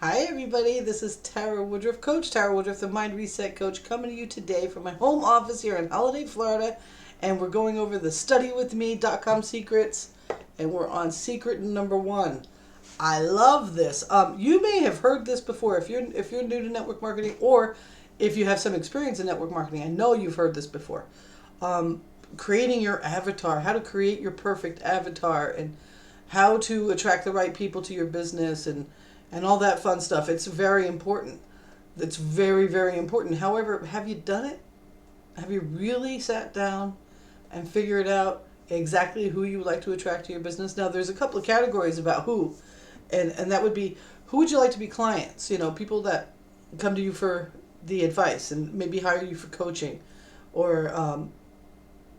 Hi everybody, this is Tara Woodruff, Coach Tara Woodruff, the Mind Reset Coach, coming to you today from my home office here in Holiday, Florida, and we're going over the Study With Me DotCom Secrets, and we're on secret number 1. I love this. You may have heard this before if you're new to network marketing, or if you have some experience in network marketing. I know you've heard this before. Creating your avatar, how to create your perfect avatar, and how to attract the right people to your business, and all that fun stuff. It's very important. It's very, very important. However, have you done it? Have you really sat down and figured out exactly who you would like to attract to your business? Now, there's a couple of categories about who, and that would be, who would you like to be clients? You know, people that come to you for the advice and maybe hire you for coaching, or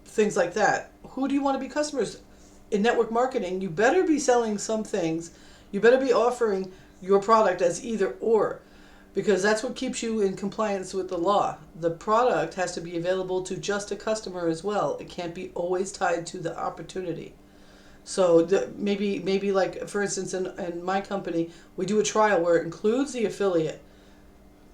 things like that. Who do you want to be customers? In network marketing, you better be selling some things. You better be offering your product as either or, because that's what keeps you in compliance with the law. The product has to be available to just a customer as well. It can't be always tied to the opportunity. So maybe like, for instance, in my company, we do a trial where it includes the affiliate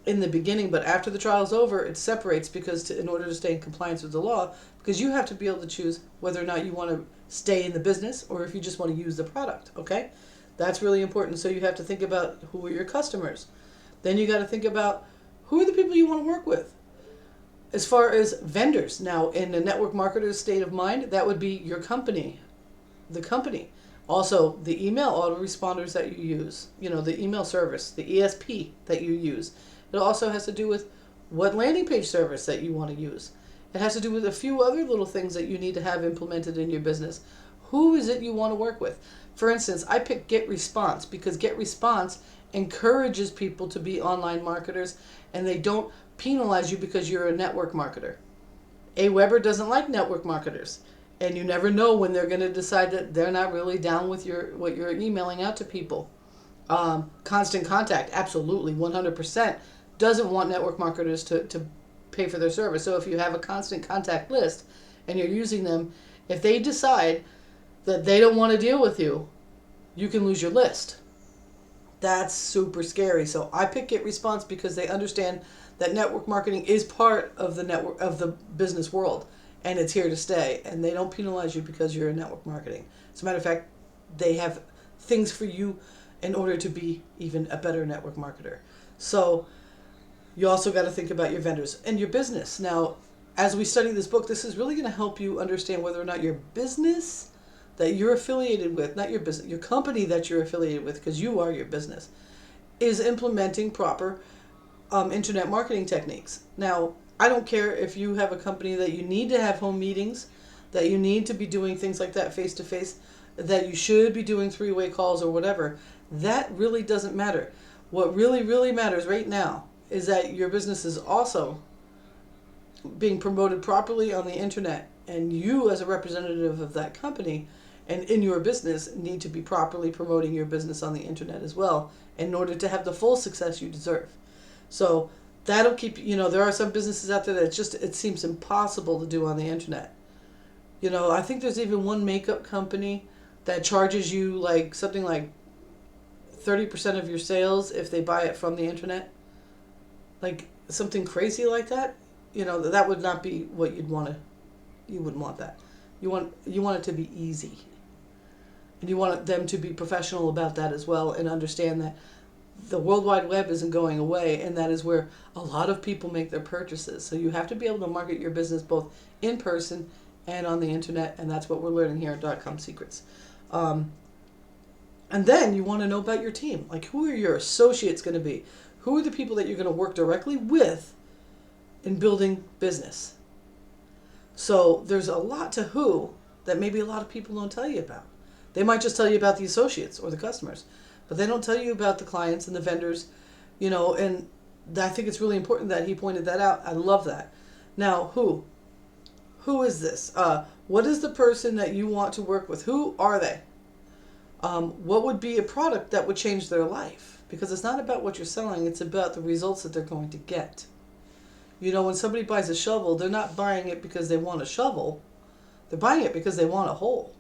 in the beginning, but after the trial's over, it separates, because in order to stay in compliance with the law, because you have to be able to choose whether or not you want to stay in the business or if you just want to use the product, okay? That's really important. So you have to think about who are your customers. Then you got to think about who are the people you want to work with. As far as vendors, now in a network marketer's state of mind, that would be your company, the company. Also, the email autoresponders that you use, the email service, the ESP that you use. It also has to do with what landing page service that you want to use. It has to do with a few other little things that you need to have implemented in your business. Who is it you want to work with? For instance, I picked GetResponse because GetResponse encourages people to be online marketers, and they don't penalize you because you're a network marketer. Aweber doesn't like network marketers, and you never know when they're going to decide that they're not really down with what you're emailing out to people. Constant Contact, absolutely, 100%, doesn't want network marketers to pay for their service. So if you have a Constant Contact list and you're using them, if they decide that they don't want to deal with you, you can lose your list. That's super scary. So I pick GetResponse because they understand that network marketing is part of the business world, and it's here to stay. And they don't penalize you because you're in network marketing. As a matter of fact, they have things for you in order to be even a better network marketer. So you also got to think about your vendors and your business. Now, as we study this book, this is really going to help you understand whether or not your business that you're affiliated with, not your business, your company that you're affiliated with, because you are your business, is implementing proper internet marketing techniques. Now, I don't care if you have a company that you need to have home meetings, that you need to be doing things like that face-to-face, that you should be doing three-way calls or whatever. That really doesn't matter. What really, really matters right now is that your business is also being promoted properly on the internet, and you as a representative of that company and in your business need to be properly promoting your business on the internet as well in order to have the full success you deserve. So that'll keep, there are some businesses out there that it seems impossible to do on the internet. I think there's even one makeup company that charges you something like 30% of your sales if they buy it from the internet. Like something crazy like that. That would not be what you wouldn't want that. You want it to be easy. And you want them to be professional about that as well, and understand that the World Wide Web isn't going away, and that is where a lot of people make their purchases. So you have to be able to market your business both in person and on the internet, and that's what we're learning here at DotCom Secrets. And then you want to know about your team. Like, who are your associates going to be? Who are the people that you're going to work directly with in building business? So there's a lot to who that maybe a lot of people don't tell you about. They might just tell you about the associates or the customers, but they don't tell you about the clients and the vendors, and I think it's really important that he pointed that out. I love that. Now, who is this? What is the person that you want to work with? Who are they? What would be a product that would change their life? Because it's not about what you're selling, it's about the results that they're going to get. When somebody buys a shovel, they're not buying it because they want a shovel. They're buying it because they want a hole.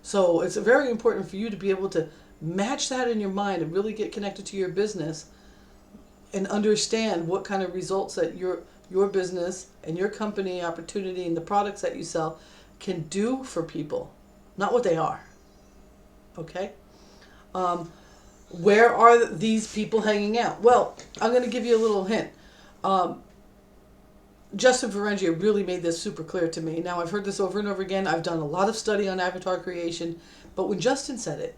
So it's very important for you to be able to match that in your mind and really get connected to your business and understand what kind of results that your business and your company opportunity and the products that you sell can do for people, not what they are. Okay? Where are these people hanging out? Well, I'm going to give you a little hint. Justin Ferengia really made this super clear to me. Now, I've heard this over and over again. I've done a lot of study on avatar creation, but when Justin said it,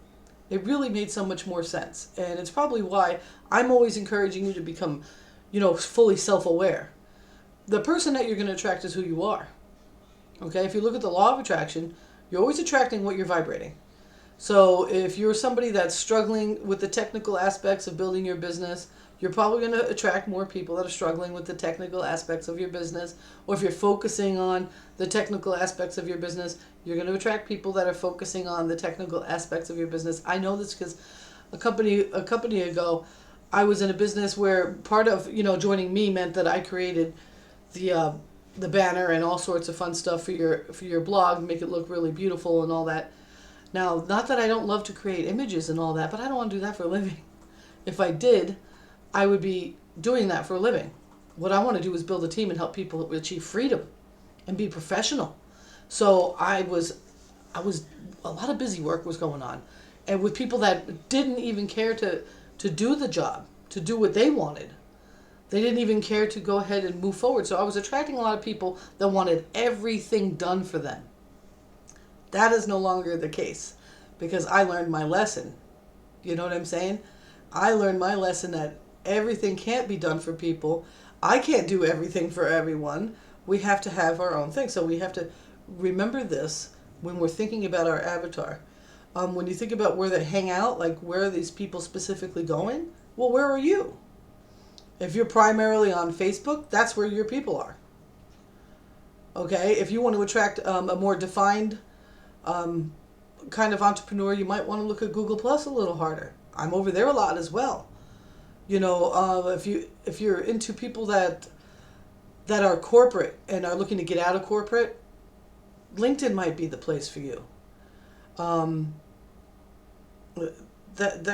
it really made so much more sense. And it's probably why I'm always encouraging you to become, fully self-aware. The person that you're going to attract is who you are. Okay? If you look at the law of attraction, you're always attracting what you're vibrating. So if you're somebody that's struggling with the technical aspects of building your business, you're probably going to attract more people that are struggling with the technical aspects of your business. Or if you're focusing on the technical aspects of your business, you're going to attract people that are focusing on the technical aspects of your business. I know this because a company ago, I was in a business where part of, joining me meant that I created the banner and all sorts of fun stuff for your blog, make it look really beautiful and all that. Now, not that I don't love to create images and all that, but I don't want to do that for a living. If I did, I would be doing that for a living. What I want to do is build a team and help people achieve freedom and be professional. So a lot of busy work was going on. And with people that didn't even care to do the job, to do what they wanted. They didn't even care to go ahead and move forward. So I was attracting a lot of people that wanted everything done for them. That is no longer the case because I learned my lesson. You know what I'm saying? I learned my lesson that everything can't be done for people. I can't do everything for everyone. We have to have our own thing. So we have to remember this when we're thinking about our avatar. When you think about where they hang out, like where are these people specifically going? Well, where are you? If you're primarily on Facebook, that's where your people are. Okay? If you want to attract a more defined kind of entrepreneur, you might want to look at Google Plus a little harder. I'm over there a lot as well. If you're into people that are corporate and are looking to get out of corporate, LinkedIn might be the place for you. That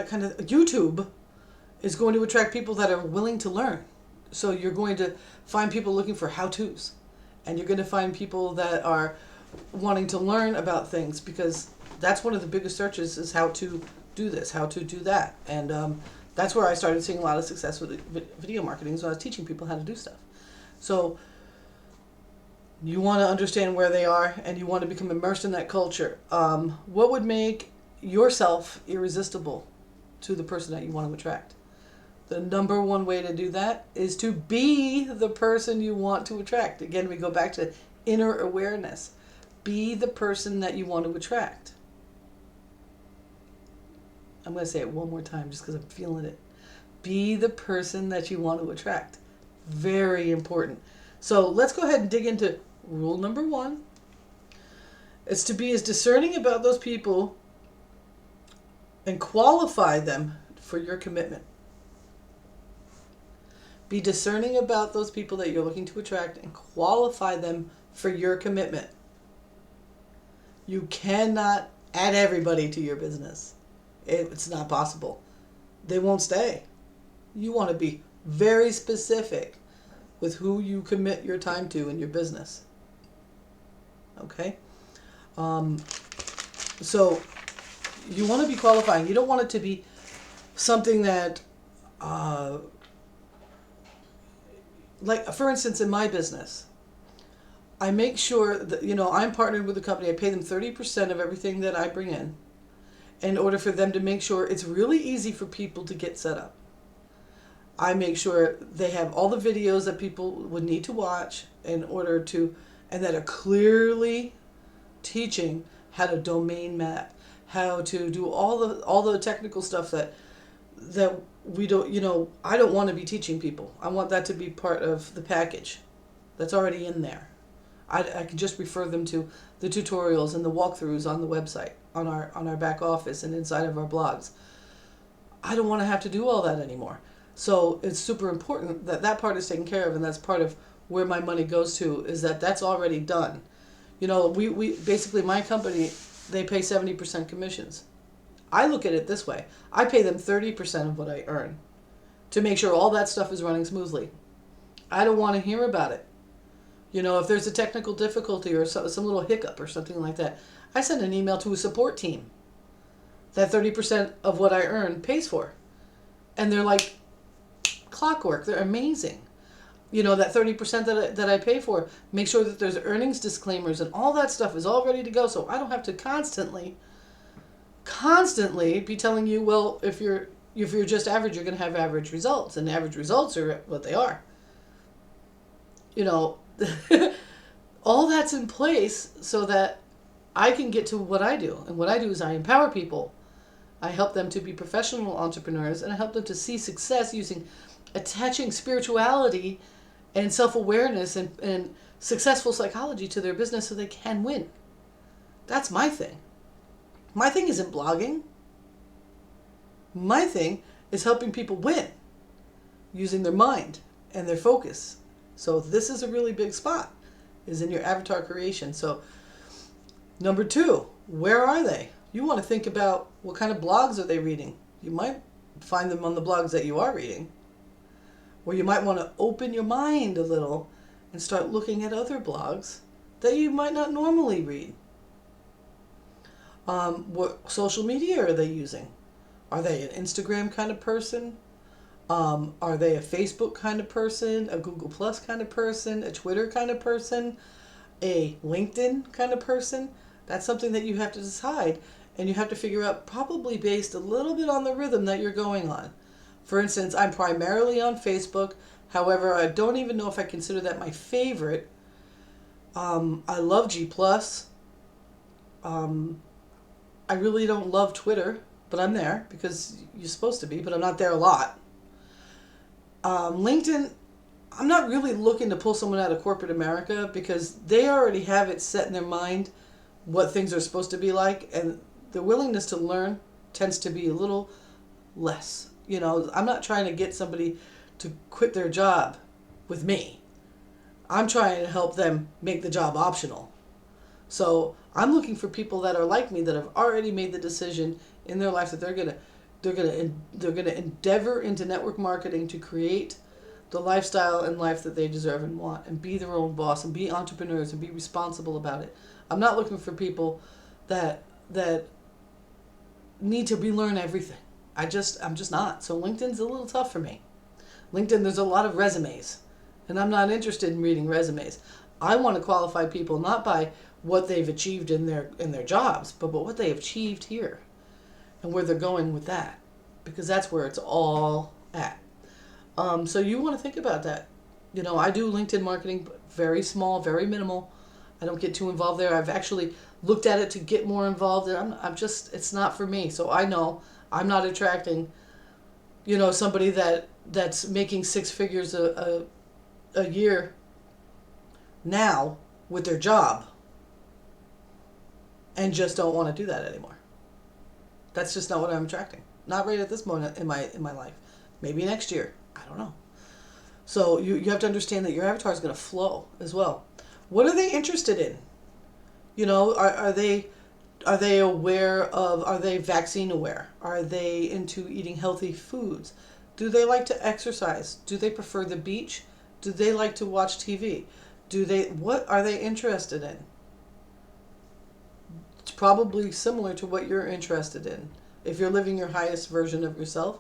kind of YouTube is going to attract people that are willing to learn. So you're going to find people looking for how-tos, and you're going to find people that are wanting to learn about things because that's one of the biggest searches is how to do this, how to do that. And that's where I started seeing a lot of success with video marketing, so I was teaching people how to do stuff. So you want to understand where they are and you want to become immersed in that culture. What would make yourself irresistible to the person that you want to attract? The number one way to do that is to be the person you want to attract. Again, we go back to inner awareness. Be the person that you want to attract. I'm going to say it one more time just because I'm feeling it. Be the person that you want to attract. Very important. So let's go ahead and dig into rule number 1. It's to be as discerning about those people and qualify them for your commitment. Be discerning about those people that you're looking to attract and qualify them for your commitment. You cannot add everybody to your business. It's not possible. They won't stay. You want to be very specific with who you commit your time to in your business. Okay? So you want to be qualifying. You don't want it to be something that, like for instance, in my business, I make sure that, I'm partnered with a company. I pay them 30% of everything that I bring in order for them to make sure it's really easy for people to get set up. I make sure they have all the videos that people would need to watch and that are clearly teaching how to domain map, how to do all the technical stuff that we don't, I don't want to be teaching people. I want that to be part of the package that's already in there. I can just refer them to the tutorials and the walkthroughs on the website, on our back office and inside of our blogs. I don't want to have to do all that anymore. So it's super important that part is taken care of, and that's part of where my money goes to, is that's already done. We basically, my company, they pay 70% commissions. I look at it this way. I pay them 30% of what I earn to make sure all that stuff is running smoothly. I don't want to hear about it. You know, if there's a technical difficulty or some little hiccup or something like that, I send an email to a support team that 30% of what I earn pays for. And they're like clockwork. They're amazing. You know, that 30% that I pay for, make sure that there's earnings disclaimers and all that stuff is all ready to go, so I don't have to constantly be telling you, well, if you're just average, you're going to have average results, and average results are what they are. You know, all that's in place so that I can get to what I do. And what I do is I empower people. I help them to be professional entrepreneurs, and I help them to see success using attaching spirituality and self-awareness and successful psychology to their business so they can win. That's my thing. My thing isn't blogging. My thing is helping people win using their mind and their focus. So this is a really big spot, is in your avatar creation. So number 2, where are they? You want to think about what kind of blogs are they reading. You might find them on the blogs that you are reading. Or you might want to open your mind a little and start looking at other blogs that you might not normally read. What social media are they using? Are they an Instagram kind of person? Are they a Facebook kind of person? A Google Plus kind of person? A Twitter kind of person? A LinkedIn kind of person? That's something that you have to decide, and you have to figure out, probably based a little bit on the rhythm that you're going on. For instance, I'm primarily on Facebook. However, I don't even know if I consider that my favorite. I love G+. I really don't love Twitter, but I'm there because you're supposed to be, but I'm not there a lot. LinkedIn, I'm not really looking to pull someone out of corporate America because they already have it set in their mind what things are supposed to be like, and the willingness to learn tends to be a little less. You know, I'm not trying to get somebody to quit their job with me. I'm trying to help them make the job optional. So I'm looking for people that are like me, that have already made the decision in their life that they're gonna endeavor into network marketing to create the lifestyle and life that they deserve and want, and be their own boss and be entrepreneurs and be responsible about it. I'm not looking for people that need to relearn everything. I'm just not. So LinkedIn's a little tough for me. LinkedIn, there's a lot of resumes, and I'm not interested in reading resumes. I want to qualify people not by what they've achieved in their jobs, but what they've achieved here and where they're going with that, because that's where it's all at. So you want to think about that. You know, I do LinkedIn marketing, very small, very minimal. I don't get too involved there. I've actually looked at it to get more involved, and it's not for me. So I know I'm not attracting, you know, somebody that's making 6 figures a year now with their job and just don't want to do that anymore. That's just not what I'm attracting. Not right at this moment in my life. Maybe next year. I don't know. So you have to understand that your avatar is going to flow as well. What are they interested in? You know, are they aware of, are they vaccine aware? Are they into eating healthy foods? Do they like to exercise? Do they prefer the beach? Do they like to watch TV? What are they interested in? It's probably similar to what you're interested in. If you're living your highest version of yourself,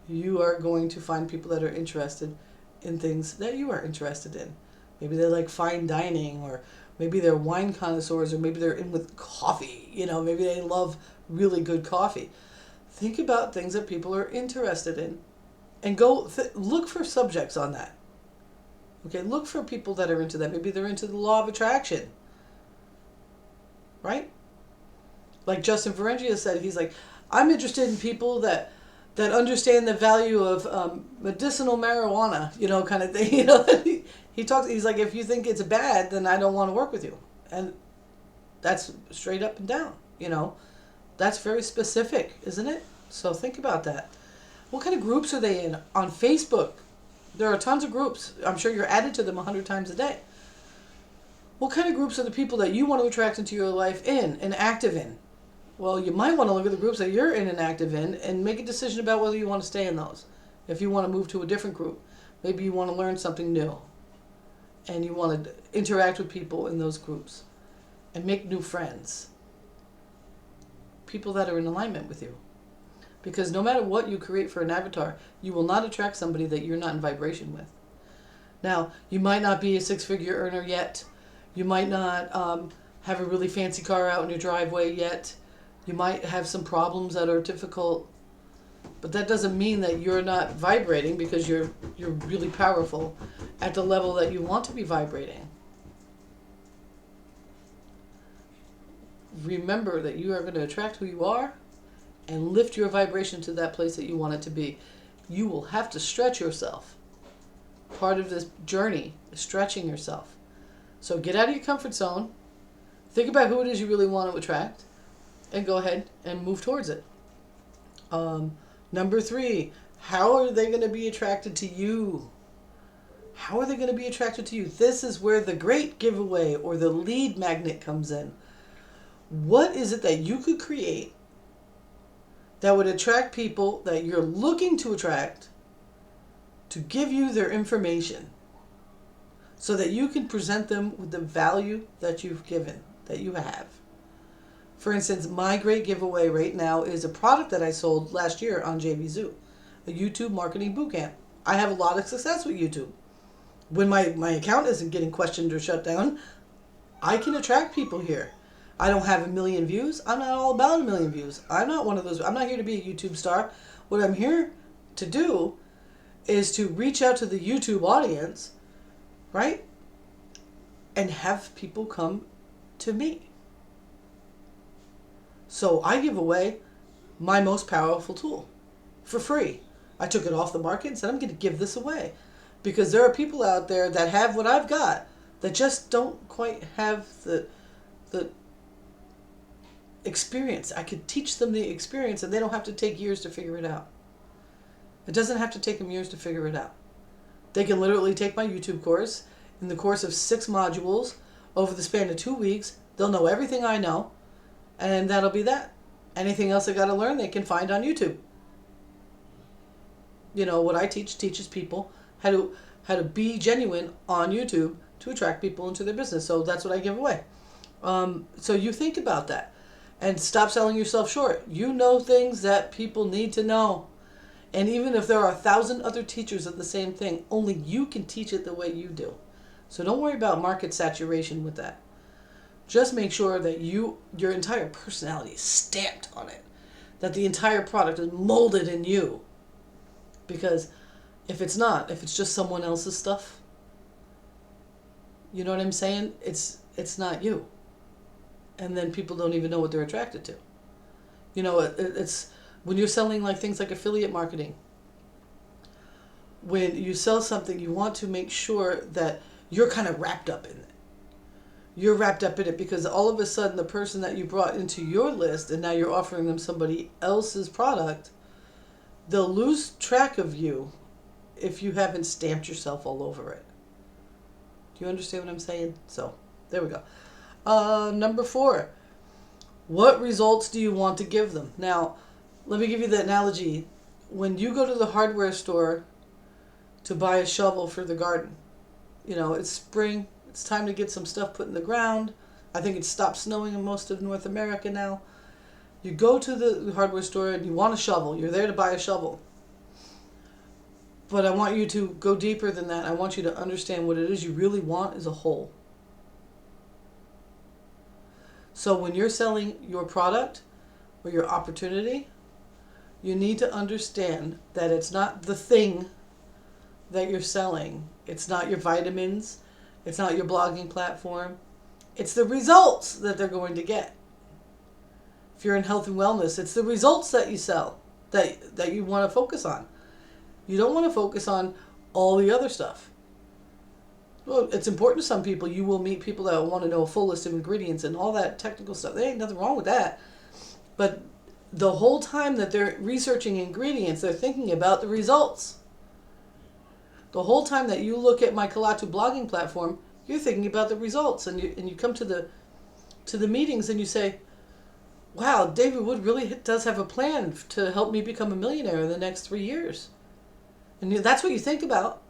you are going to find people that are interested in things that you are interested in. Maybe they like fine dining, or maybe they're wine connoisseurs, or maybe they're in with coffee. You know, maybe they love really good coffee. Think about things that people are interested in, and go look for subjects on that. Okay, look for people that are into that. Maybe they're into the law of attraction, right? Like Justin Ferengia said, he's like, I'm interested in people that understand the value of medicinal marijuana, you know, kind of thing. You know, he's like, if you think it's bad, then I don't want to work with you. And that's straight up and down, you know. That's very specific, isn't it? So think about that. What kind of groups are they in? On Facebook, there are tons of groups. I'm sure you're added to them 100 times a day. What kind of groups are the people that you want to attract into your life in and active in? Well, you might want to look at the groups that you're in and active in and make a decision about whether you want to stay in those. If you want to move to a different group, maybe you want to learn something new and you want to interact with people in those groups and make new friends. People that are in alignment with you. Because no matter what you create for an avatar, you will not attract somebody that you're not in vibration with. Now, you might not be a six-figure earner yet. You might not have a really fancy car out in your driveway yet. You might have some problems that are difficult. But that doesn't mean that you're not vibrating, because you're really powerful at the level that you want to be vibrating. Remember that you are going to attract who you are and lift your vibration to that place that you want it to be. You will have to stretch yourself. Part of this journey is stretching yourself. So get out of your comfort zone. Think about who it is you really want to attract and go ahead and move towards it. Number 3, how are they going to be attracted to you? How are they going to be attracted to you? This is where the great giveaway or the lead magnet comes in. What is it that you could create that would attract people that you're looking to attract to give you their information so that you can present them with the value that you've given, that you have? For instance, my great giveaway right now is a product that I sold last year on JVZoo, a YouTube marketing bootcamp. I have a lot of success with YouTube. When my account isn't getting questioned or shut down, I can attract people here. I don't have 1 million views. I'm not all about 1 million views. I'm not one of those. I'm not here to be a YouTube star. What I'm here to do is to reach out to the YouTube audience, right? And have people come to me. So I give away my most powerful tool for free. I took it off the market and said, I'm going to give this away. Because there are people out there that have what I've got that just don't quite have the experience. I could teach them the experience and they don't have to take years to figure it out. It doesn't have to take them years to figure it out. They can literally take my YouTube course in the course of 6 modules over the span of 2 weeks. They'll know everything I know, and that'll be that. Anything else they got to learn, they can find on YouTube. You know, what I teach teaches people how to be genuine on YouTube to attract people into their business. So that's what I give away. So you think about that and stop selling yourself short. You know things that people need to know. And even if there are 1,000 other teachers of the same thing, only you can teach it the way you do. So don't worry about market saturation with that. Just make sure that your entire personality is stamped on it. That the entire product is molded in you. Because if it's not, if it's just someone else's stuff, you know what I'm saying? It's not you. And then people don't even know what they're attracted to. You know, it's when you're selling like things like affiliate marketing. When you sell something, you want to make sure that you're kind of wrapped up in it. You're wrapped up in it because all of a sudden the person that you brought into your list and now you're offering them somebody else's product, they'll lose track of you if you haven't stamped yourself all over it. Do you understand what I'm saying? So, there we go. Number 4, what results do you want to give them? Now, let me give you the analogy. When you go to the hardware store to buy a shovel for the garden, you know, it's spring, it's time to get some stuff put in the ground. I think it's stopped snowing in most of North America now. You go to the hardware store and you want a shovel. You're there to buy a shovel. But I want you to go deeper than that. I want you to understand what it is you really want as a whole. So when you're selling your product or your opportunity, you need to understand that it's not the thing that you're selling. It's not your vitamins. It's not your blogging platform. It's the results that they're going to get. If you're in health and wellness, it's the results that you sell that you want to focus on. You don't want to focus on all the other stuff. Well, it's important to some people. You will meet people that want to know a full list of ingredients and all that technical stuff. There ain't nothing wrong with that. But the whole time that they're researching ingredients, they're thinking about the results. The whole time that you look at my Kalatu blogging platform, you're thinking about the results. And you come to the meetings and you say, wow, David Wood really does have a plan to help me become a millionaire in the next 3 years. And that's what you think about.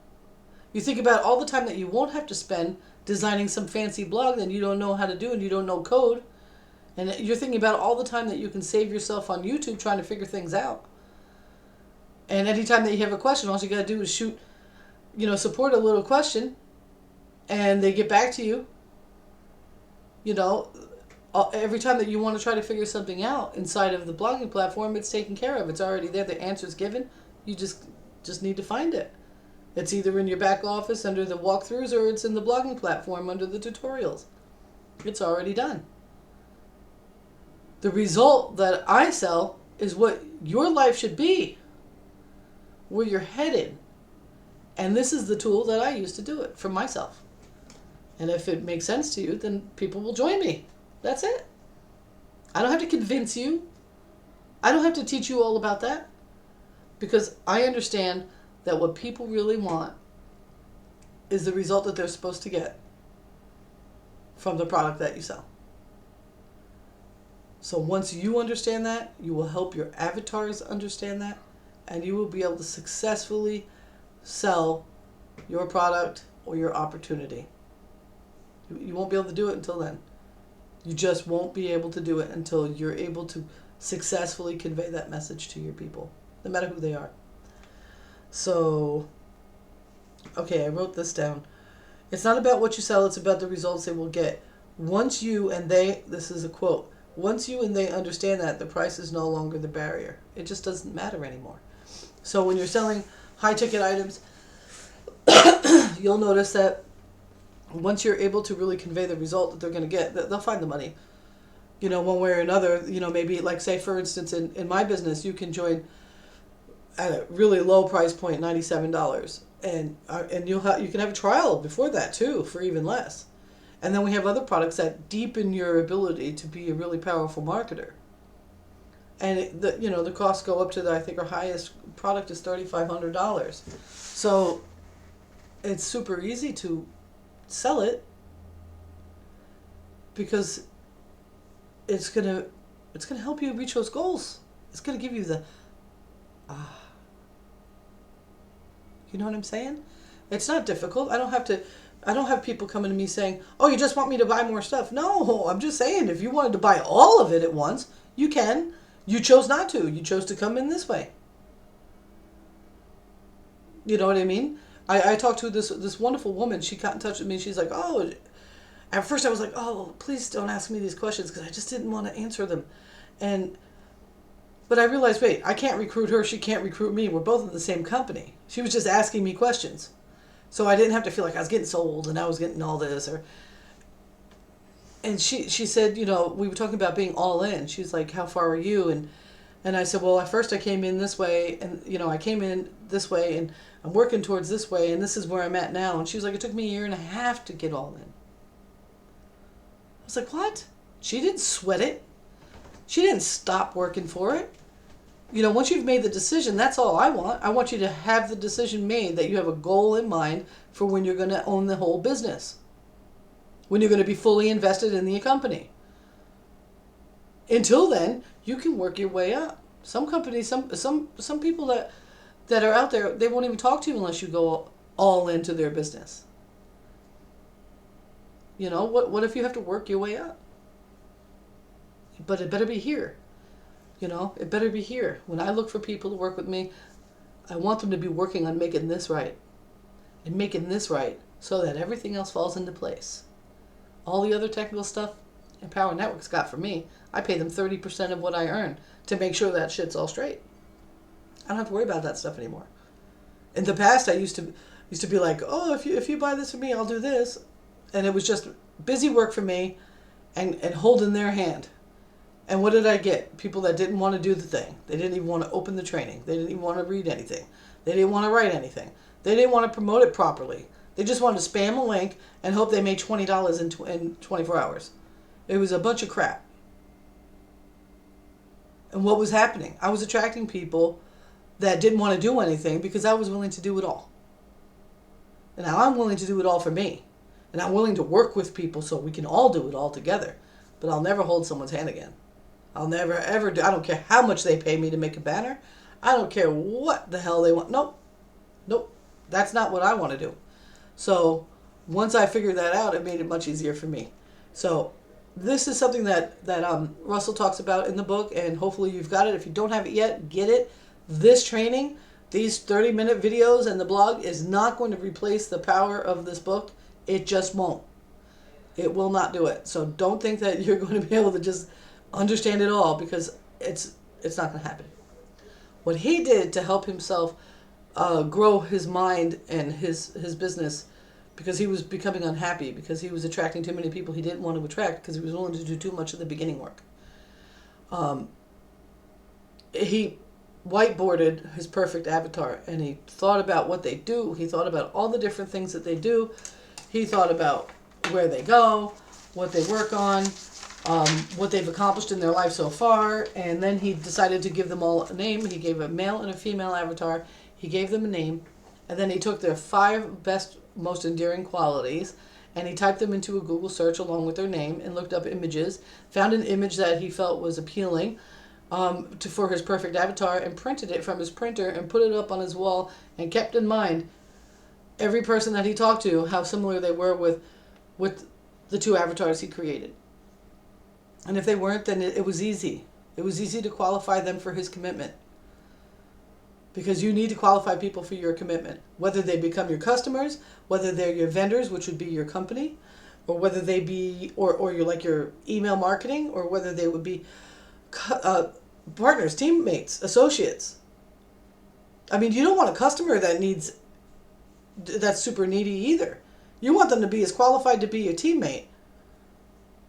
You think about all the time that you won't have to spend designing some fancy blog that you don't know how to do and you don't know code. And you're thinking about all the time that you can save yourself on YouTube trying to figure things out. And anytime that you have a question, all you got to do is shoot, support a little question, and they get back to you. Every time that you want to try to figure something out inside of the blogging platform, it's taken care of. It's already there. The answer's given. You just need to find it. It's either in your back office under the walkthroughs or it's in the blogging platform under the tutorials. It's already done. The result that I sell is what your life should be, where you're headed. And this is the tool that I use to do it for myself. And if it makes sense to you, then people will join me. That's it. I don't have to convince you. I don't have to teach you all about that. Because I understand that what people really want is the result that they're supposed to get from the product that you sell. So once you understand that, you will help your avatars understand that, and you will be able to successfully sell your product or your opportunity. You won't be able to do it until then. You just won't be able to do it until you're able to successfully convey that message to your people, no matter who they are. So, okay, I wrote this down. It's not about what you sell, it's about the results they will get. Once you and they, this is a quote, once you and they understand that, the price is no longer the barrier. It just doesn't matter anymore. So when you're selling high-ticket items, you'll notice that once you're able to really convey the result that they're going to get, they'll find the money. One way or another, maybe like say, for instance, in my business, you can join at a really low price point, $97. And you can have a trial before that too, for even less. And then we have other products that deepen your ability to be a really powerful marketer. And the costs go up to I think our highest product is $3,500. So it's super easy to sell it because it's gonna help you reach those goals. It's gonna give you the you know what I'm saying? It's not difficult. I don't have people coming to me saying, "Oh, you just want me to buy more stuff." No, I'm just saying if you wanted to buy all of it at once, you can. You chose not to. You chose to come in this way. You know what I mean? I talked to this wonderful woman. She got in touch with me. She's like, "Oh," at first I was like, "Oh, please don't ask me these questions," because I just didn't want to answer them. But I realized, wait, I can't recruit her. She can't recruit me. We're both in the same company. She was just asking me questions. So I didn't have to feel like I was getting sold and I was getting all this. And she said, we were talking about being all in. She's like, "How far are you?" And I said, "Well, at first I came in this way and, I came in this way and I'm working towards this way and this is where I'm at now." And she was like, "It took me 1.5 years to get all in." I was like, "What?" She didn't sweat it. She didn't stop working for it. Once you've made the decision, that's all I want. I want you to have the decision made that you have a goal in mind for when you're going to own the whole business. When you're going to be fully invested in the company. Until then, you can work your way up. Some companies, some people that are out there, they won't even talk to you unless you go all into their business. What if you have to work your way up? But it better be here. It better be here. When I look for people to work with me, I want them to be working on making this right. And making this right so that everything else falls into place. All the other technical stuff Empower Networks got for me, I pay them 30% of what I earn to make sure that shit's all straight. I don't have to worry about that stuff anymore. In the past, I used to be like, "Oh, if you buy this for me, I'll do this." And it was just busy work for me and holding their hand. And what did I get? People that didn't want to do the thing. They didn't even want to open the training. They didn't even want to read anything. They didn't want to write anything. They didn't want to promote it properly. They just wanted to spam a link and hope they made $20 in 24 hours. It was a bunch of crap. And what was happening? I was attracting people that didn't want to do anything because I was willing to do it all. And now I'm willing to do it all for me. And I'm willing to work with people so we can all do it all together. But I'll never hold someone's hand again. I'll never ever do. I don't care how much they pay me to make a banner. I don't care what the hell they want. Nope. Nope. That's not what I want to do. So once I figured that out, it made it much easier for me. So this is something that Russell talks about in the book, and hopefully you've got it. If you don't have it yet, get it. This training, these 30-minute videos and the blog is not going to replace the power of this book. It just won't. It will not do it. So don't think that you're going to be able to just understand it all, because it's not going to happen. What he did to help himself grow his mind and his business, because he was becoming unhappy, because he was attracting too many people he didn't want to attract, because he was willing to do too much of the beginning work. He whiteboarded his perfect avatar, and he thought about what they do. He thought about all the different things that they do. He thought about where they go, what they work on, what they've accomplished in their life so far, and then he decided to give them all a name. He gave a male and a female avatar. He gave them a name, and then he took their 5 best, most endearing qualities, and he typed them into a Google search along with their name and looked up images, found an image that he felt was appealing for his perfect avatar, and printed it from his printer and put it up on his wall, and kept in mind every person that he talked to, how similar they were with the 2 avatars he created. And if they weren't, then it was easy. It was easy to qualify them for his commitment. Because you need to qualify people for your commitment. Whether they become your customers, whether they're your vendors, which would be your company, or whether they be, or you're like your email marketing, or whether they would be partners, teammates, associates. I mean, you don't want a customer that's super needy either. You want them to be as qualified to be your teammate.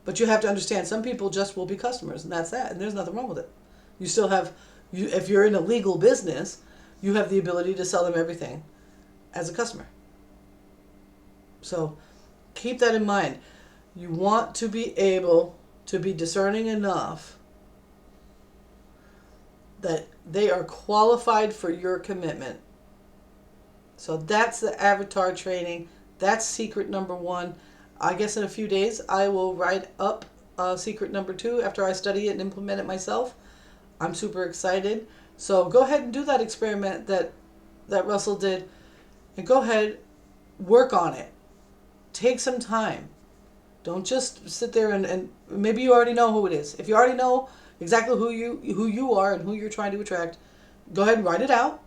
But you have to understand, some people just will be customers, and that's that, and there's nothing wrong with it. You still have, if you're in a legal business, you have the ability to sell them everything as a customer. So keep that in mind. You want to be able to be discerning enough that they are qualified for your commitment. So that's the avatar training. That's secret number 1. I guess in a few days I will write up secret number 2 after I study it and implement it myself. I'm super excited. So go ahead and do that experiment that Russell did, and go ahead, work on it. Take some time. Don't just sit there and maybe you already know who it is. If you already know exactly who you are and who you're trying to attract, go ahead and write it out,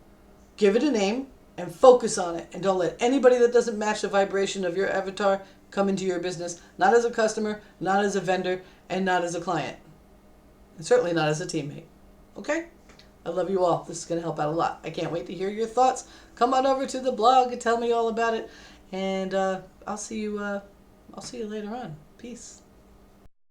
give it a name, and focus on it. And don't let anybody that doesn't match the vibration of your avatar come into your business, not as a customer, not as a vendor, and not as a client. And certainly not as a teammate. Okay? I love you all. This is going to help out a lot. I can't wait to hear your thoughts. Come on over to the blog and tell me all about it. And I'll see you later on. Peace.